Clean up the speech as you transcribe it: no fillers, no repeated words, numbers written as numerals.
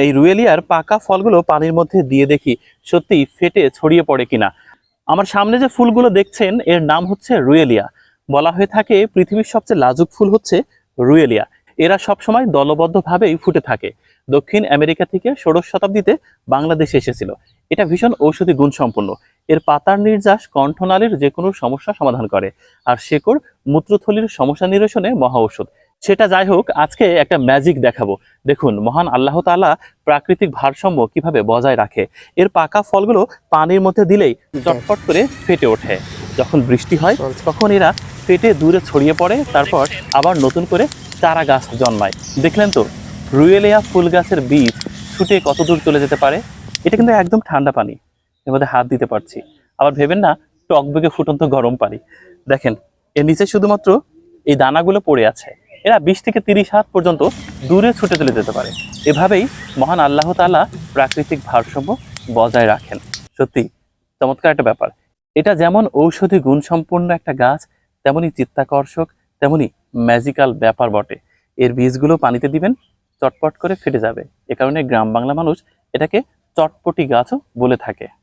এই রুয়েলিয়ার পাকা ফলগুলো পানির মধ্যে দিয়ে দেখি সত্যি ফেটে ছড়িয়ে পড়ে কিনা। আমার সামনে যে ফুলগুলো দেখছেন এর নাম হচ্ছে রুয়েলিয়া। বলা হয়ে থাকে পৃথিবীর সবচেয়ে লাজুক ফুল হচ্ছে রুয়েলিয়া। এরা সবসময় দলবদ্ধভাবেই ফুটে থাকে। দক্ষিণ আমেরিকা থেকে ষোড়শ শতাব্দীতে বাংলাদেশে এসেছিল। এটা ভীষণ ঔষধি গুণ সম্পন্ন। এর পাতার নির্যাস কণ্ঠনালীর যে কোনো সমস্যা সমাধান করে, আর শেকড় মূত্রথলির সমস্যা নিরসনে মহা ঔষধ। সেটা যাই হোক, আজকে একটা ম্যাজিক দেখাবো। দেখুন মহান আল্লাহ তাআলা প্রাকৃতিক ভারসাম্য কিভাবে বজায় রাখে। এর পাকা ফলগুলো পানির মধ্যে দিলেই চটপট করে ফেটে ওঠে। যখন বৃষ্টি হয় তখন এরা ফেটে দূরে ছড়িয়ে পড়ে, তারপর আবার নতুন করে চারা গাছ জন্মায়। দেখলেন তো রুয়েলিয়া ফুল গাছের বীজ ছুটে কত দূর চলে যেতে পারে। এটা কিন্তু একদম ঠান্ডা পানি, এর মধ্যে হাত দিতে পারছি। আবার ভেবেন না টকবগে ফুটন্ত গরম পানি। দেখেন এর নিচে শুধুমাত্র এই দানাগুলো পড়ে আছে। এরা 20 থেকে 30 হাত পর্যন্ত দূরে ছুটে চলে যেতে পারে। এভাবেই মহান আল্লাহ তাআলা প্রাকৃতিক ভারসাম্য বজায় রাখেন। সত্যি চমৎকার একটা ব্যাপার। এটা যেমন ঔষধি গুণসম্পন্ন একটা গাছ, তেমনি চিত্তাকর্ষক, তেমনি ম্যাজিক্যাল ব্যাপার বটে। এর বীজগুলো পানিতে দিবেন, চটপট করে ফেটে যাবে। এ কারণে গ্রাম বাংলা মানুষ এটাকে চটপটি গাছও বলে থাকে।